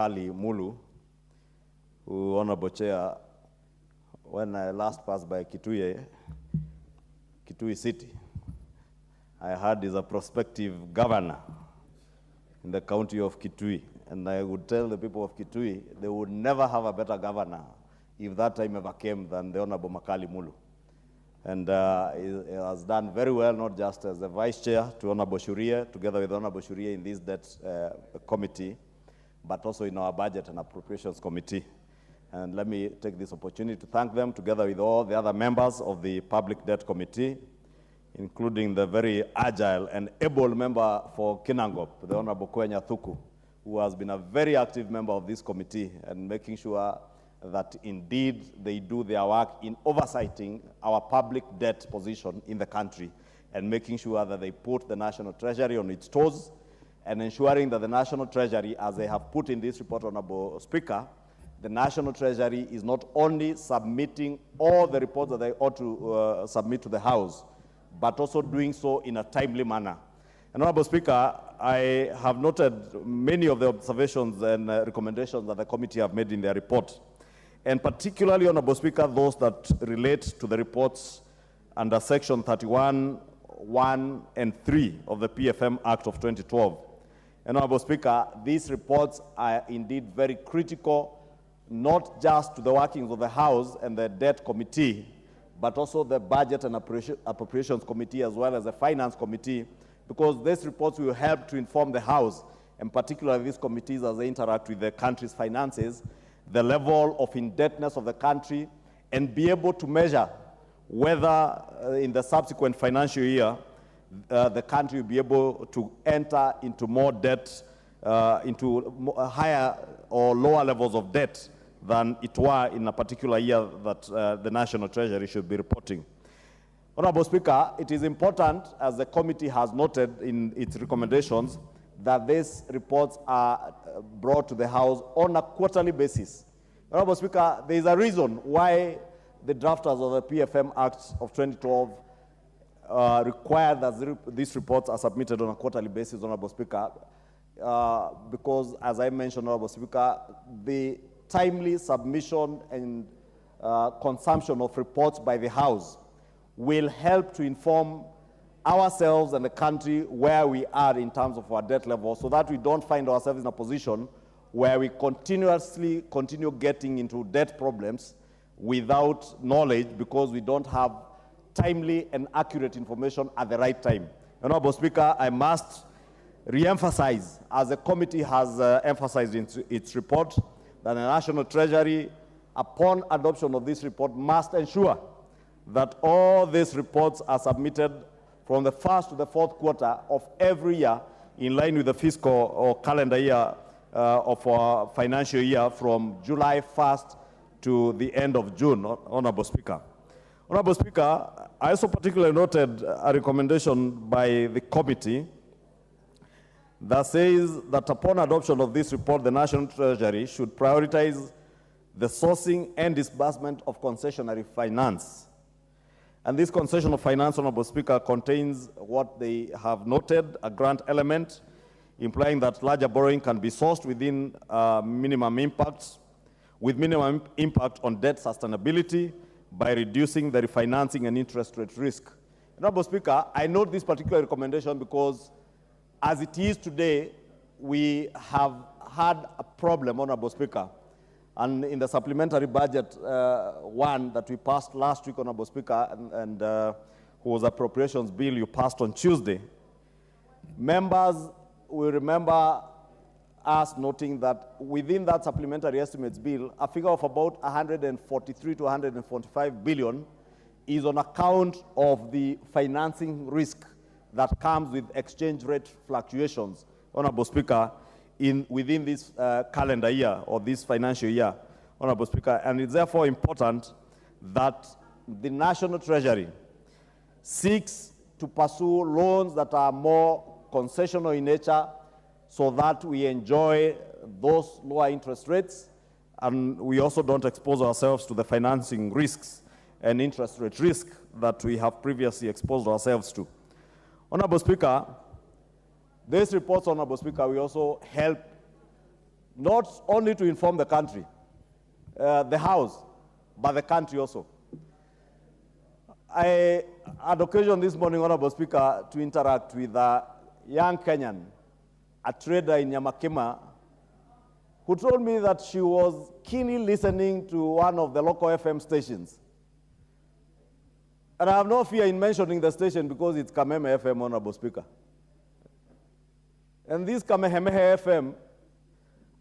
Ali Mulu, who Honorable Chair, when I last passed by Kitui City, I heard is a prospective governor in the county of Kitui. And I would tell the people of Kitui, they would never have a better governor if that time ever came than the Honorable Makali Mulu. And he has done very well, not just as the vice chair to Honorable Shuria, together with Honorable Shuria in this debt committee, but also in our budget and appropriations committee. And let me take this opportunity to thank them, together with all the other members of the public debt committee, including the very agile and able member for Kinangop, the Honorable Kwenya Thuku, who has been a very active member of this committee and making sure that indeed they do their work in oversighting our public debt position in the country and making sure that they put the National Treasury on its toes and ensuring that the National Treasury, as they have put in this report, Honorable Speaker, the National Treasury is not only submitting all the reports that they ought to submit to the House, but also doing so in a timely manner. And Honorable Speaker, I have noted many of the observations and recommendations that the committee have made in their report. And particularly, Honorable Speaker, those that relate to the reports under Section 31, 1, and 3 of the PFM Act of 2012. And Honorable Speaker, these reports are indeed very critical, not just to the workings of the House and the Debt Committee, but also the Budget and Appropriations Committee, as well as the Finance Committee, because these reports will help to inform the House, and particularly these committees as they interact with the country's finances, the level of indebtedness of the country, and be able to measure whether in the subsequent financial year the country will be able to enter into more debt, into higher or lower levels of debt than it were in a particular year that the National Treasury should be reporting. Honorable Speaker, it is important, as the committee has noted in its recommendations, that these reports are brought to the House on a quarterly basis. Honorable Speaker, there is a reason why the drafters of the PFM Act of 2012 require that these reports are submitted on a quarterly basis, Honorable Speaker, because, as I mentioned, Honorable Speaker, the timely submission and consumption of reports by the House will help to inform ourselves and the country where we are in terms of our debt level, so that we don't find ourselves in a position where we continue getting into debt problems without knowledge, because we don't have timely and accurate information at the right time. Honorable Speaker, I must re-emphasize, as the committee has emphasized in its report, that the National Treasury, upon adoption of this report, must ensure that all these reports are submitted from the first to the fourth quarter of every year, in line with the fiscal or calendar year of our financial year, from July 1st to the end of June, Honorable Speaker. Honorable Speaker, I also particularly noted a recommendation by the committee that says that upon adoption of this report, the National Treasury should prioritize the sourcing and disbursement of concessionary finance. And this concession of finance, Honorable Speaker, contains what they have noted, a grant element, implying that larger borrowing can be sourced within minimum impacts, with minimum impact on debt sustainability by reducing the refinancing and interest rate risk. Honorable Speaker, I note this particular recommendation because, as it is today, we have had a problem, Honorable Speaker. And in the supplementary budget one that we passed last week, Honorable Speaker, and whose appropriations bill you passed on Tuesday, members will remember us noting that within that supplementary estimates bill, a figure of about 143 to 145 billion is on account of the financing risk that comes with exchange rate fluctuations, Honorable Speaker, within this calendar year or this financial year, Honorable Speaker. And it's therefore important that the National Treasury seeks to pursue loans that are more concessional in nature, so that we enjoy those lower interest rates, and we also don't expose ourselves to the financing risks and interest rate risk that we have previously exposed ourselves to. Honorable Speaker, these reports, Honorable Speaker, will also help not only to inform the country, the House, but the country also. I had occasion this morning, Honorable Speaker, to interact with a young Kenyan, a trader in Nyamakima, who told me that she was keenly listening to one of the local FM stations. And I have no fear in mentioning the station because it's Kameme FM, Honorable Speaker. And this Kamehameha FM,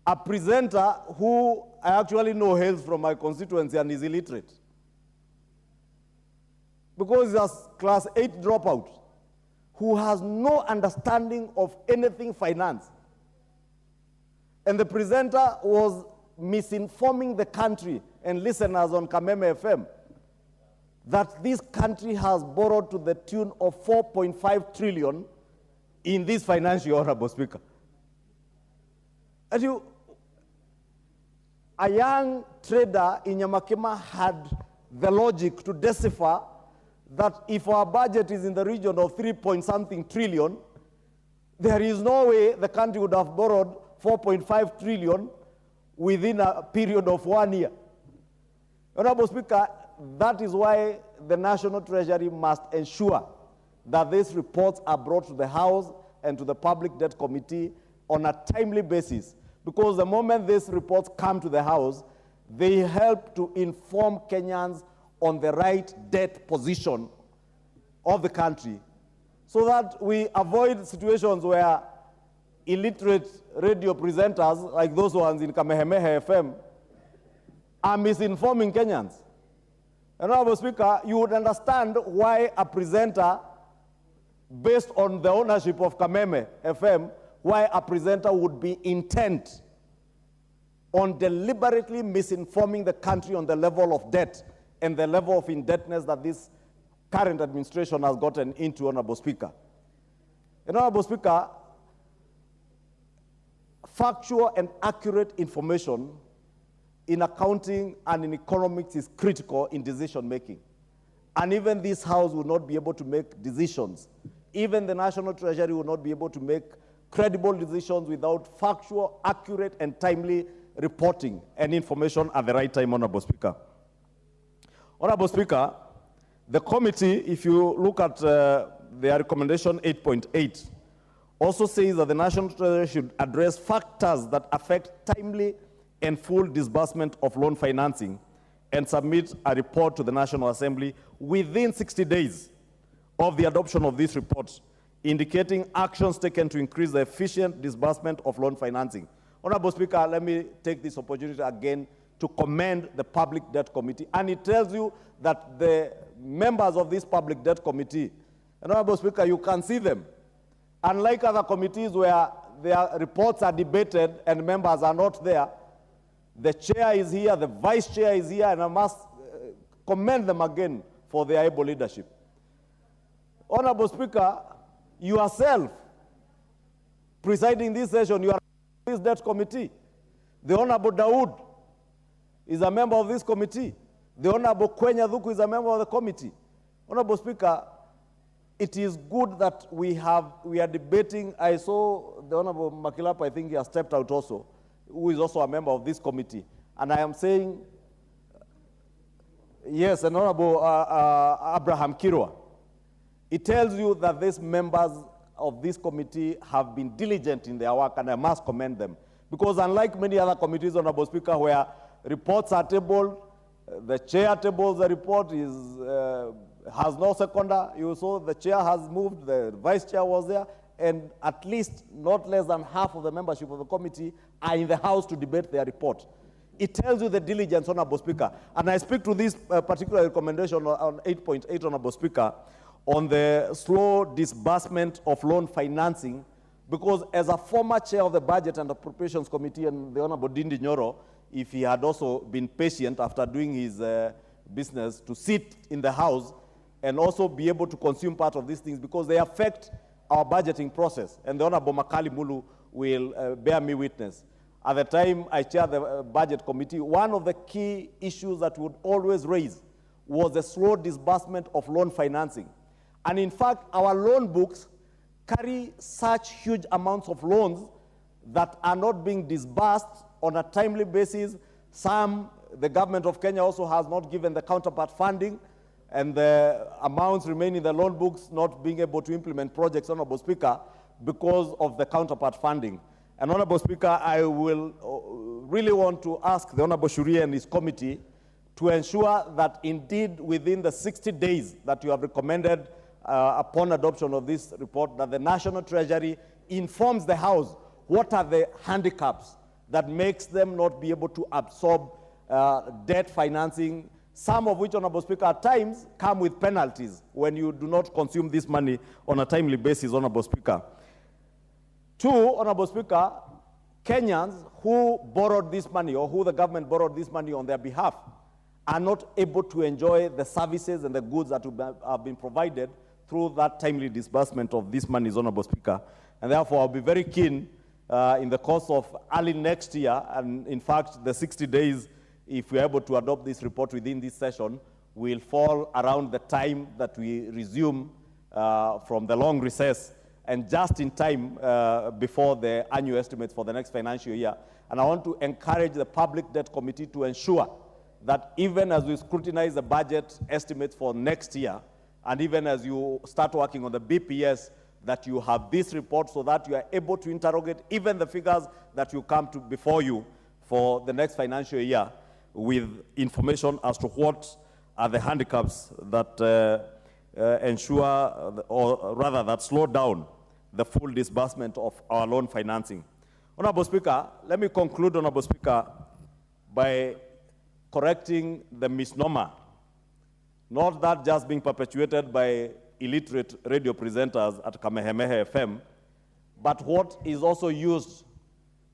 a presenter who I actually know hails from my constituency and is illiterate, because he's a class 8 dropout who has no understanding of anything finance. And the presenter was misinforming the country and listeners on Kameme FM that this country has borrowed to the tune of 4.5 trillion in this financial year, Honorable Speaker. And a young trader in Nyamakima had the logic to decipher that if our budget is in the region of 3-point-something trillion, there is no way the country would have borrowed 4.5 trillion within a period of 1 year. Honorable Speaker, that is why the National Treasury must ensure that these reports are brought to the House and to the Public Debt Committee on a timely basis, because the moment these reports come to the House, they help to inform Kenyans on the right debt position of the country, so that we avoid situations where illiterate radio presenters, like those ones in Kamehameha FM, are misinforming Kenyans. And Honorable Speaker, you would understand why a presenter, based on the ownership of Kameme FM, why a presenter would be intent on deliberately misinforming the country on the level of debt and the level of indebtedness that this current administration has gotten into, Honorable Speaker. And Honorable Speaker, factual and accurate information in accounting and in economics is critical in decision making. And even this House will not be able to make decisions. Even the National Treasury will not be able to make credible decisions without factual, accurate, and timely reporting and information at the right time, Honorable Speaker. Honorable Speaker, the committee, if you look at their recommendation 8.8, also says that the National Treasury should address factors that affect timely and full disbursement of loan financing and submit a report to the National Assembly within 60 days of the adoption of this report, indicating actions taken to increase the efficient disbursement of loan financing. Honorable Speaker, let me take this opportunity again to commend the Public Debt Committee. And it tells you that the members of this Public Debt Committee, Honorable Speaker, you can see them. Unlike other committees where their reports are debated and members are not there, the chair is here, the vice chair is here, and I must commend them again for their able leadership. Honorable Speaker, yourself presiding this session, you are this debt committee. The Honorable Dawood is a member of this committee. The Honorable Kwenya Dhuku is a member of the committee. Honorable Speaker, it is good that we are debating. I saw the Honorable Makilapa, I think he has stepped out also, who is also a member of this committee. And I am saying, yes, and Honorable Abraham Kirwa, it tells you that these members of this committee have been diligent in their work, and I must commend them. Because unlike many other committees, Honorable Speaker, where reports are tabled, the chair tables the report, has no seconder. You saw the chair has moved, the vice chair was there, and at least not less than half of the membership of the committee are in the House to debate their report. It tells you the diligence, Honorable Speaker. And I speak to this particular recommendation on 8.8, Honorable Speaker, on the slow disbursement of loan financing, because as a former chair of the Budget and Appropriations Committee, and the Honorable Dindi Nyoro, if he had also been patient after doing his business to sit in the House and also be able to consume part of these things, because they affect our budgeting process. And the Honorable Makali Mulu will bear me witness. At the time I chaired the Budget Committee, one of the key issues that we would always raise was the slow disbursement of loan financing. And in fact, our loan books carry such huge amounts of loans that are not being disbursed on a timely basis. Some, the government of Kenya also has not given the counterpart funding, and the amounts remain in the loan books, not being able to implement projects, Honorable Speaker, because of the counterpart funding. And Honorable Speaker, I will really want to ask the Honorable Shuria and his committee to ensure that indeed within the 60 days that you have recommended upon adoption of this report, that the National Treasury informs the House what are the handicaps that makes them not be able to absorb debt financing, some of which, Honorable Speaker, at times come with penalties when you do not consume this money on a timely basis, Honorable Speaker. Two, Honorable Speaker, Kenyans who borrowed this money or who the government borrowed this money on their behalf are not able to enjoy the services and the goods that have been provided through that timely disbursement of this money, Honorable Speaker. And therefore, I'll be very keen in the course of early next year, and in fact, the 60 days, if we're able to adopt this report within this session, will fall around the time that we resume from the long recess, and just in time before the annual estimates for the next financial year. And I want to encourage the Public Debt Committee to ensure that even as we scrutinize the budget estimates for next year, and even as you start working on the BPS, that you have this report so that you are able to interrogate even the figures that you come to before you for the next financial year with information as to what are the handicaps that ensure, or rather that slow down the full disbursement of our loan financing. Honorable Speaker, let me conclude, Honorable Speaker, by correcting the misnomer, not that just being perpetuated by illiterate radio presenters at Kamehameha FM, but what is also used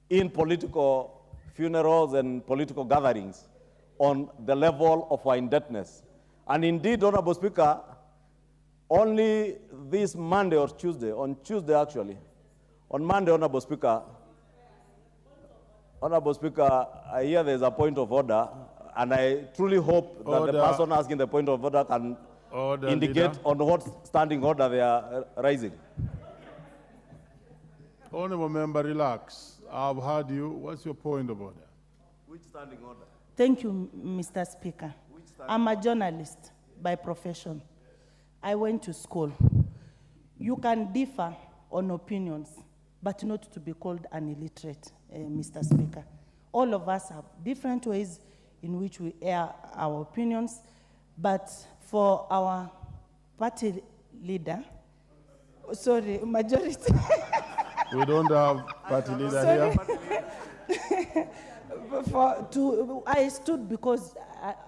in political funerals and political gatherings on the level of our indebtedness. And indeed, Honorable Speaker, only this Monday or Tuesday, on Tuesday actually, on Monday, Honorable Speaker, I hear there's a point of order, and I truly hope that the person asking the point of order can indicate leader, on what standing order they are raising. Honorable member, relax. I've heard you. What's your point of order? Which standing order? Thank you, Mr. Speaker. I'm a journalist by profession. I went to school. You can differ on opinions, but not to be called an illiterate, Mr. Speaker. All of us have different ways in which we air our opinions, but for our party leader, sorry, majority. We don't have party leader here. I stood because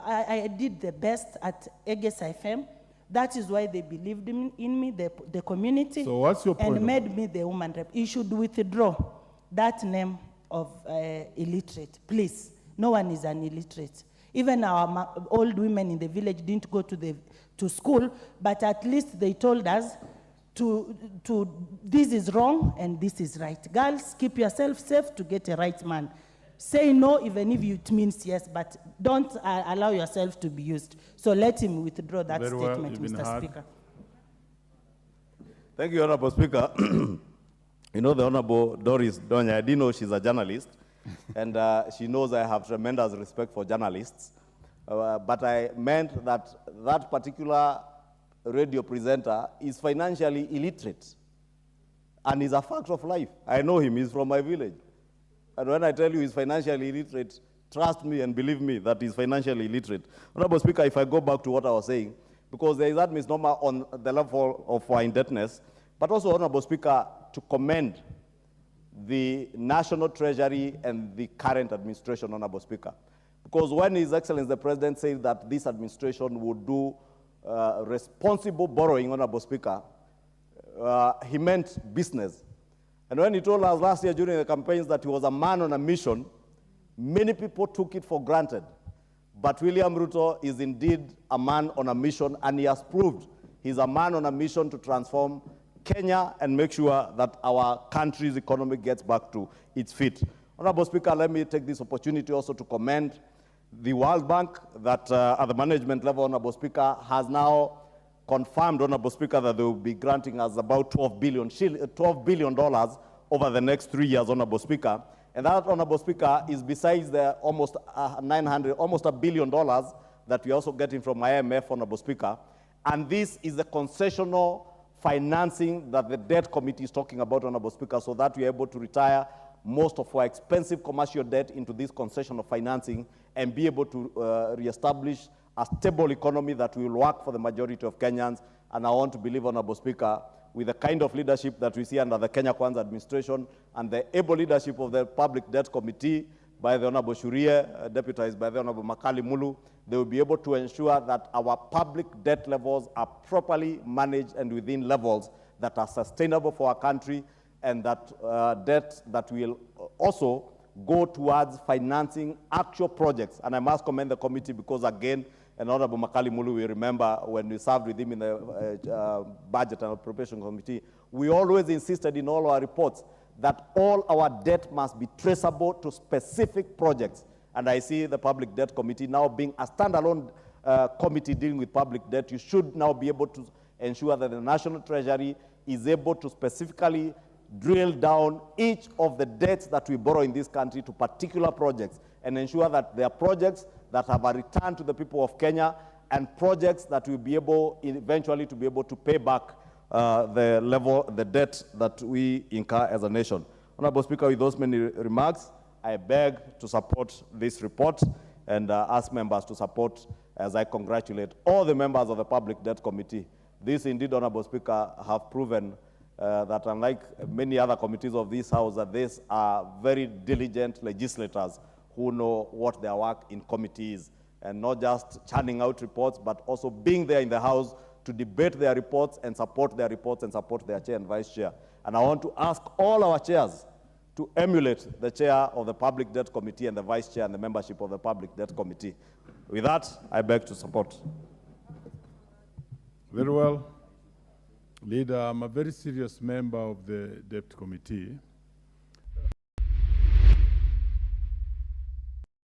I did the best at Eges FM. That is why they believed in me, the community. So what's your point? And made me the woman rep. You should withdraw that name of illiterate, please. No one is an illiterate. Even our old women in the village didn't go to school, but at least they told us this is wrong and this is right. Girls, keep yourself safe to get a right man. Say no even if it means yes, but don't allow yourself to be used. So let him withdraw that statement, Mr. Speaker. Thank you, Honorable Speaker. You know the Honorable Doris Donya, I didn't know she's a journalist, and she knows I have tremendous respect for journalists. But I meant that that particular radio presenter is financially illiterate, and is a fact of life. I know him, he's from my village. And when I tell you he's financially illiterate, trust me and believe me that he's financially illiterate. Honorable Speaker, if I go back to what I was saying, because there is that misnomer on the level of our indebtedness, but also, Honorable Speaker, to commend the National Treasury and the current administration, Honorable Speaker. Because when His Excellency the President said that this administration would do responsible borrowing, Honorable Speaker, he meant business. And when he told us last year during the campaigns that he was a man on a mission, many people took it for granted. But William Ruto is indeed a man on a mission, and he has proved he's a man on a mission to transform Kenya and make sure that our country's economy gets back to its feet. Honorable Speaker, let me take this opportunity also to commend the World Bank that at the management level, Honorable Speaker, has now confirmed, Honorable Speaker, that they will be granting us about $12 billion over the next 3 years, Honorable Speaker. And that, Honorable Speaker, is besides the almost almost $1 billion that we're also getting from IMF, Honorable Speaker. And this is the concessional financing that the debt committee is talking about, Honorable Speaker, so that we're able to retire most of our expensive commercial debt into this concessional financing and be able to reestablish a stable economy that will work for the majority of Kenyans. And I want to believe, Honorable Speaker, with the kind of leadership that we see under the Kenya Kwanza administration and the able leadership of the Public Debt Committee by the Honorable Shurie, deputized by the Honorable Makali Mulu, they will be able to ensure that our public debt levels are properly managed and within levels that are sustainable for our country, and that debt that will also go towards financing actual projects. And I must commend the committee because, again, and Honorable Makali Mulu, we remember when we served with him in the Budget and Appropriation Committee, we always insisted in all our reports that all our debt must be traceable to specific projects. And I see the Public Debt Committee now being a standalone committee dealing with public debt. You should now be able to ensure that the National Treasury is able to specifically drill down each of the debts that we borrow in this country to particular projects and ensure that they are projects that have a return to the people of Kenya and projects that will be able eventually to be able to pay back the debt that we incur as a nation. Honorable Speaker, with those many remarks, I beg to support this report and ask members to support as I congratulate all the members of the Public Debt Committee. This indeed, Honorable Speaker, have proven that unlike many other committees of this House, that these are very diligent legislators who know what their work in committee is, and not just churning out reports, but also being there in the House to debate their reports and support their reports and support their chair and vice chair. And I want to ask all our chairs to emulate the chair of the Public Debt Committee and the vice chair and the membership of the Public Debt Committee. With that, I beg to support. Very well. Leader, I'm a very serious member of the Debt Committee.